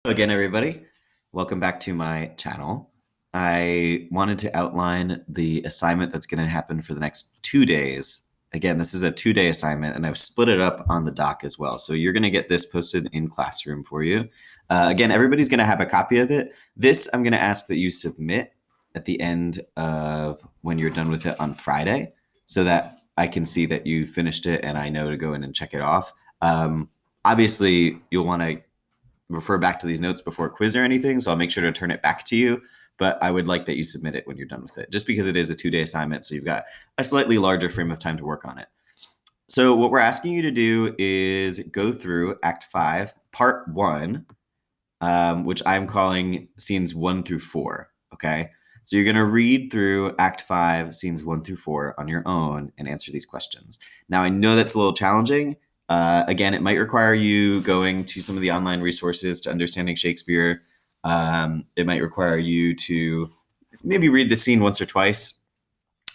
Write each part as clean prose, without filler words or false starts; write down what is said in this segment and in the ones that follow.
Again, everybody, welcome back to my channel. I wanted to outline the assignment that's going to happen for the next 2 days. Again, this is a 2-day assignment, and I've split it up on the doc as well. So you're going to get this posted in Classroom for you. Again, everybody's going to have a copy of it. This I'm going to ask that you submit at the end of when you're done with it on Friday, so that I can see that you finished it and I know to go in and check it off. Obviously, you'll want to refer back to these notes before a quiz or anything, so I'll make sure to turn it back to you. But I would like that you submit it when you're done with it, just because it is a 2-day assignment, so you've got a slightly larger frame of time to work on it. So what we're asking you to do is go through Act 5, Part 1, which I'm calling Scenes 1 through 4, okay? So you're going to read through Act 5, Scenes 1 through 4 on your own and answer these questions. Now, I know that's a little challenging. Again, it might require you going to some of the online resources to understanding Shakespeare. It might require you to maybe read the scene once or twice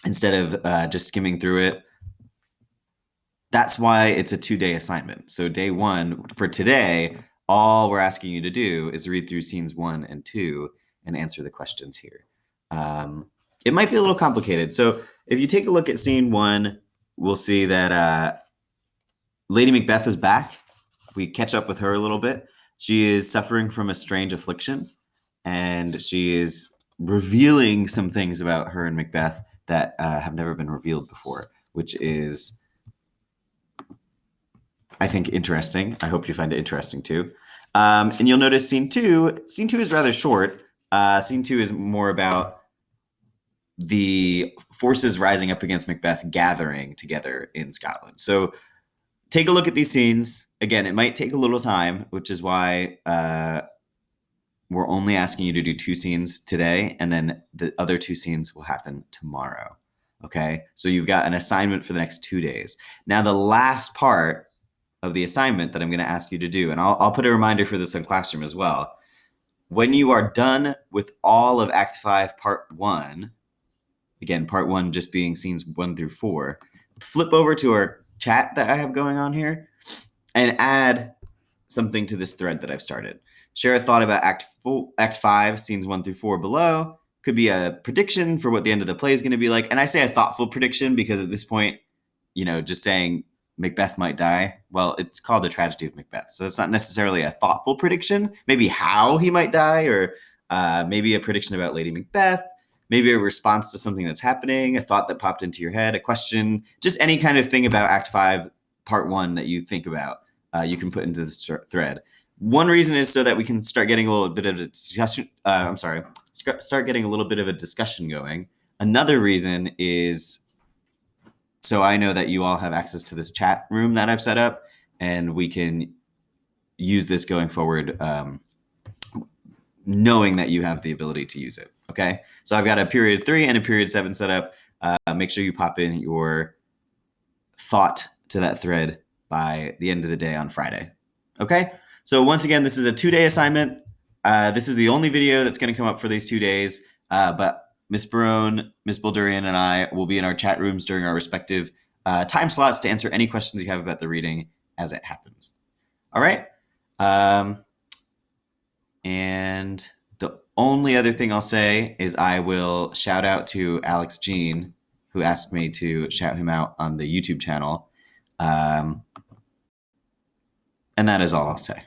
instead of just skimming through it. That's why it's a 2-day assignment. So day 1 for today, all we're asking you to do is read through scenes 1 and 2 and answer the questions here. It might be a little complicated. So if you take a look at scene 1, we'll see that Lady Macbeth is back. We catch up with her a little bit. She is suffering from a strange affliction, and she is revealing some things about her and Macbeth that have never been revealed before, which is, I think, interesting. I hope you find it interesting too. And you'll notice scene 2. Scene 2 is rather short. Scene 2 is more about the forces rising up against Macbeth gathering together in Scotland. So take a look at these scenes. Again, it might take a little time, which is why we're only asking you to do 2 scenes today, and then the other 2 scenes will happen tomorrow. Okay, so you've got an assignment for the next 2 days. Now, the last part of the assignment that I'm going to ask you to do, and I'll put a reminder for this in Classroom as well. When you are done with all of Act 5, Part 1, again, Part 1 just being scenes 1 through 4, flip over to our chat that I have going on here and add something to this thread that I've started. Share a thought about Act 5, scenes 1 through 4 below. Could be a prediction for what the end of the play is going to be like. And I say a thoughtful prediction because at this point, just saying Macbeth might die, well, it's called A Tragedy of Macbeth. So it's not necessarily a thoughtful prediction. Maybe how he might die, or maybe a prediction about Lady Macbeth, maybe a response to something that's happening, a thought that popped into your head, a question, just any kind of thing about Act 5, Part 1 that you think about, you can put into this thread. One reason is so that we can start getting a little bit of a discussion. Start getting a little bit of a discussion going. Another reason is so I know that you all have access to this chat room that I've set up, and we can use this going forward, knowing that you have the ability to use it. Okay, so I've got a period 3 and a period 7 set up. Make sure you pop in your thought to that thread by the end of the day on Friday. Okay, so once again, this is a 2-day assignment. This is the only video that's going to come up for these 2 days, but Miss Barone, Miss Bouldurian, and I will be in our chat rooms during our respective time slots to answer any questions you have about the reading as it happens. All right. And the only other thing I'll say is I will shout out to Alex Jean, who asked me to shout him out on the YouTube channel. And that is all I'll say.